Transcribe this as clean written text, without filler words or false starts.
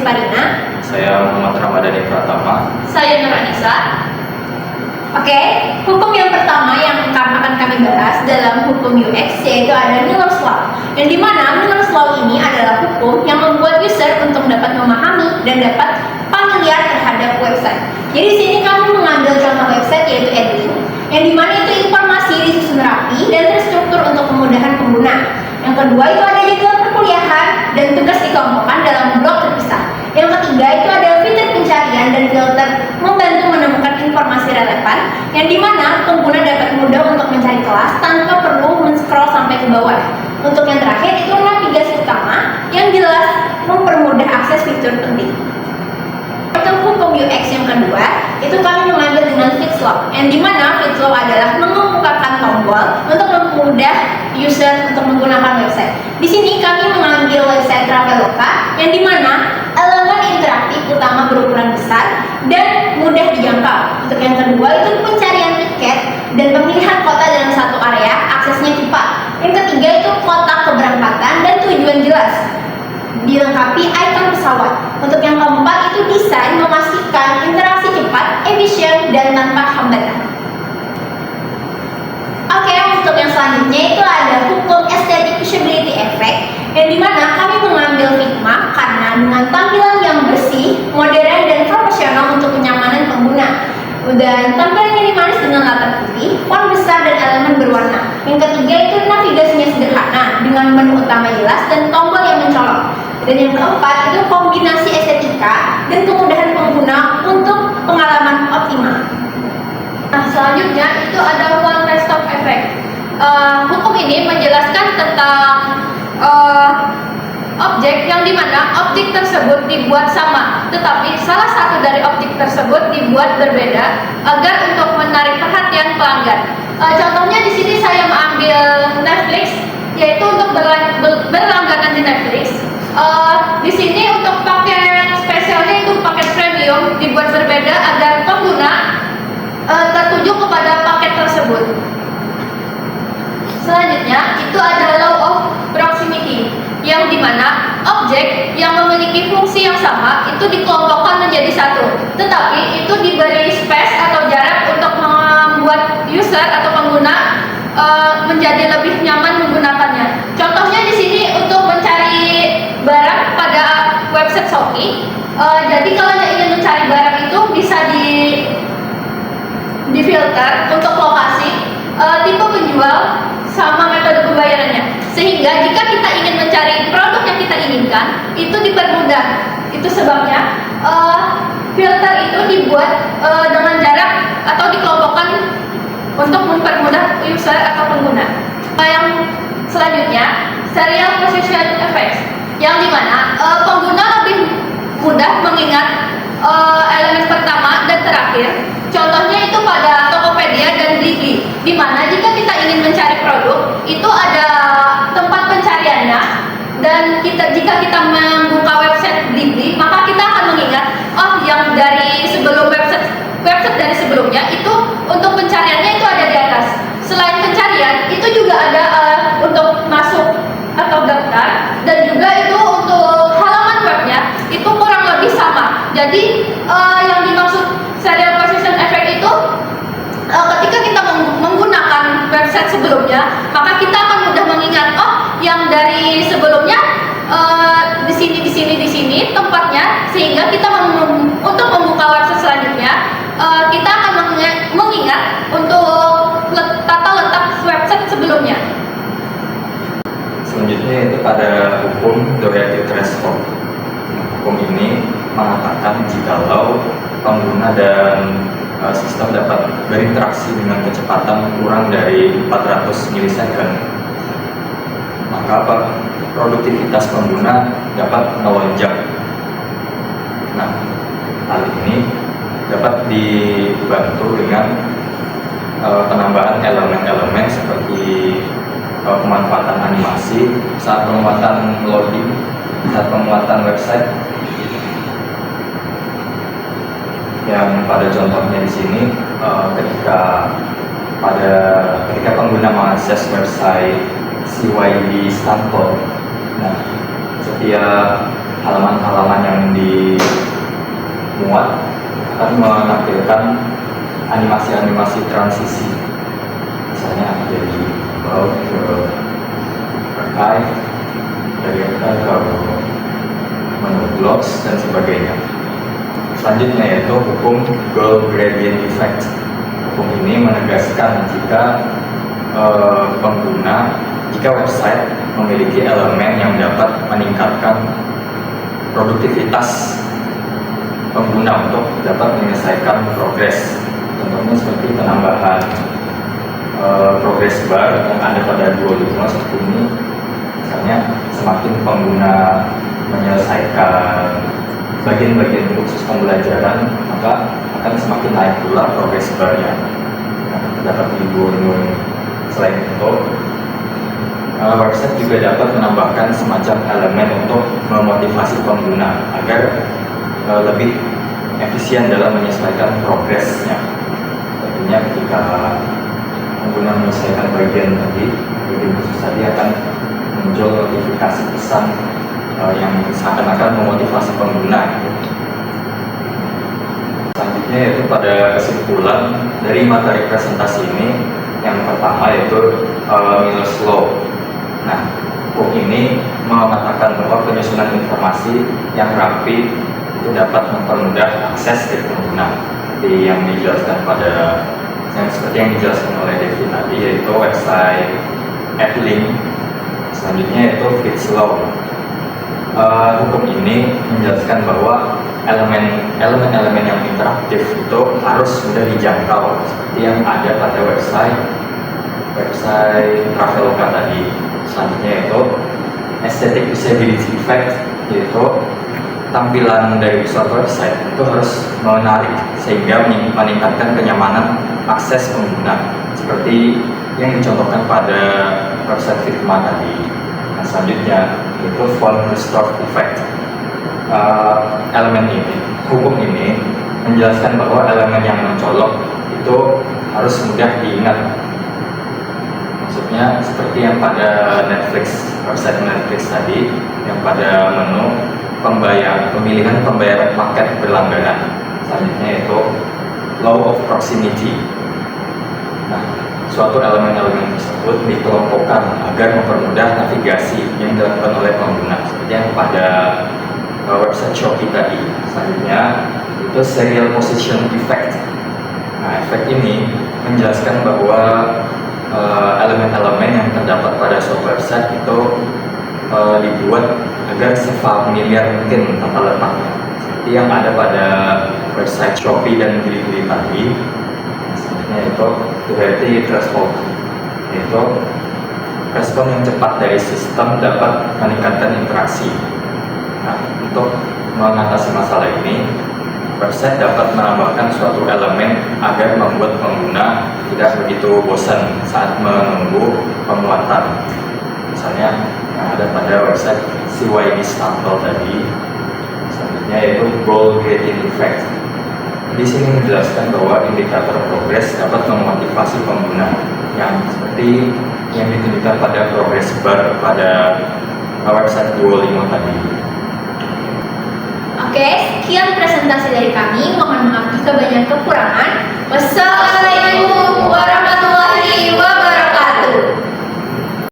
Farina. Saya Muhammad Ramadhani Pratama. Saya Nur Anissa. Oke, hukum yang pertama yang akan kami bahas dalam hukum UX yaitu ada Miller's Law. Yang dimana Miller's Law ini adalah hukum yang membuat user untuk dapat memahami dan dapat familiar terhadap website. Jadi di sini kami mengambil contoh website yaitu AdLink, yang dimana itu informasi disusun rapi dan terstruktur untuk kemudahan pengguna. Yang kedua itu ada jadwal perkuliahan dan tugas dikelompokkan dalam blok terpisah. Yang ketiga itu ada fitur pencarian dan filter membantu menemukan informasi relevan, yang dimana pengguna dapat mudah untuk mencari kelas tanpa perlu men-scroll sampai ke bawah. Untuk yang terakhir itu navigasi utama yang jelas mempermudah akses fitur penting. Untuk hukum UX yang kedua itu kami mengambil dengan Fitts Law, yang dimana Fitts Law adalah mengemukakan tombol untuk mempermudah user untuk menggunakan website. Di sini kami mengambil website Traveloka, yang dimana elemen interaktif utama berukuran besar dan mudah dijangkau. Untuk yang kedua itu pencarian tiket dan pemilihan kota dalam satu area, aksesnya cepat. Yang ketiga itu kotak keberangkatan dan tujuan jelas, dilengkapi ikon pesawat. Untuk yang keempat itu desain memastikan interaksi cepat, efisien, dan tanpa hambatan. Oke, untuk yang selanjutnya itu ada hukum aesthetic usability effect, yang dimana kami mengambil Figma karena dengan tampilan yang bersih, modern, dan profesional untuk kenyamanan pengguna. Dan tampilan yang manis dengan latar putih, font besar, dan elemen berwarna. Yang ketiga itu navigasinya sederhana dengan menu utama jelas dan tombol yang mencolok. Dan yang keempat itu kombinasi estetika dan kemudahan pengguna untuk pengalaman optimal. Nah, selanjutnya itu ada one stop effect. Hukum ini menjelaskan tentang objek yang dimana objek tersebut dibuat sama, tetapi salah satu dari objek tersebut dibuat berbeda agar untuk menarik perhatian pelanggan. Contohnya di sini saya mengambil Netflix, yaitu untuk berlangganan di Netflix. Di sini untuk paket spesialnya itu paket premium dibuat berbeda agar pengguna tertuju kepada paket tersebut. Selanjutnya itu ada law of proximity, yang dimana objek yang memiliki fungsi yang sama itu dikelompokkan menjadi satu, tetapi itu diberi space atau jarak untuk membuat user atau pengguna menjadi lebih nyaman menggunakannya. Contohnya di sini untuk mencari barang pada website Shopee. Jadi kalau ingin mencari barang itu bisa difilter untuk lokasi, tipe penjual, sama metode pembayarannya. Sehingga jika kita ingin mencari produk yang kita inginkan, itu dipermudah. Itu sebabnya filter itu dibuat dengan jarak atau dikelompokkan untuk mempermudah user atau pengguna. Yang selanjutnya serial position effects, yang dimana pengguna lebih mudah mengingat elemen pertama dan terakhir. Contohnya itu pada Tokopedia dan Blibli, di mana jika kita ingin mencari produk itu ada tempat pencariannya, dan jika kita membuka website Blibli maka kita akan mengingat yang dari sebelum website dari sebelumnya itu untuk pencariannya itu ada di atas. Selain pencarian itu juga ada untuk masuk atau daftar, dan juga itu untuk halaman webnya itu kurang lebih sama. Jadi yang dimaksud serial position effect itu ketika kita menggunakan website sebelumnya, maka kita akan mudah mengingat yang dari sebelumnya di sini tempatnya, sehingga kita untuk membuka website selanjutnya kita akan mengingat untuk tata letak website sebelumnya. Selanjutnya itu pada hukum Doherty threshold. Hukum ini mengatakan jikalau pengguna dan sistem dapat berinteraksi dengan kecepatan kurang dari 400 milisecond, maka produktivitas pengguna dapat melonjak. Nah, hal ini dapat dibantu dengan penambahan elemen-elemen seperti pemanfaatan animasi saat pemuatan loading, saat pemuatan website. Yang pada contohnya di sini ketika pengguna mengakses website CYD Stanford, nah setiap halaman-halaman yang dimuat akan menampilkan animasi-animasi transisi, misalnya dari cloud ke archive, dari archive ke menu blocks dan sebagainya. Selanjutnya yaitu hukum goal gradient effect. Hukum ini menegaskan jika website memiliki elemen yang dapat meningkatkan produktivitas pengguna untuk dapat menyelesaikan progres. Contohnya seperti penambahan progress bar yang ada pada Duolingo seperti ini. Misalnya semakin pengguna menyelesaikan bagian-bagian khusus pembelajaran, maka akan semakin naik pula progress bar-nya yang terdapat di Duolingo ini. Selain itu, website juga dapat menambahkan semacam elemen untuk memotivasi pengguna agar lebih efisien dalam menyesuaikan progresnya. Tentunya ketika pengguna menyelesaikan bagian khusus tadi akan muncul notifikasi pesan yang seakan-akan memotivasi pengguna. Selanjutnya yaitu pada kesimpulan dari materi presentasi ini, yang pertama yaitu Miller's Law. Nah, hukum ini mengatakan bahwa penyusunan informasi yang rapi itu dapat mempermudah akses dari pengguna. Seperti yang dijelaskan seperti yang dijelaskan oleh Devi tadi, yaitu website AdLink. Selanjutnya yaitu Fitts Law. Hukum ini menjelaskan bahwa elemen-elemen yang interaktif itu harus mudah dijangkau, seperti yang ada pada website Traveloka tadi. Selanjutnya yaitu aesthetic usability effect, yaitu tampilan dari visual website itu harus menarik sehingga meningkatkan kenyamanan akses pengguna, seperti yang dicontohkan pada website Figma tadi. Nah, selanjutnya itu font restore effect. Hukum ini menjelaskan bahwa elemen yang mencolok itu harus mudah diingat. Maksudnya seperti yang pada website Netflix tadi, yang pada menu pemilihan pembayaran paket berlangganan. Selanjutnya itu law of proximity. Nah, suatu elemen-elemen tersebut dikelompokkan agar mempermudah navigasi yang dilakukan oleh pengguna, seperti yang pada website Shopee tadi. Selanjutnya itu serial position effect. Nah, efek ini menjelaskan bahwa elemen-elemen yang terdapat pada suatu website itu dibuat agar sefamiliar mungkin tata letaknya, seperti yang ada pada website Shopee dan Bilibili tadi. Selanjutnya itu iterative response, yaitu respon yang cepat dari sistem dapat meningkatkan interaksi. Nah, untuk mengatasi masalah ini, website dapat menambahkan suatu elemen agar membuat pengguna tidak begitu bosan saat menunggu pemuatan. Misalnya yang ada pada website CYD Sample tadi. Selanjutnya yaitu goal gradient effect. Di sini menjelaskan bahwa indikator progres dapat memotivasi pengguna, yang seperti yang ditunjukkan pada progress bar pada website Duolingo tadi. Oke, sekian presentasi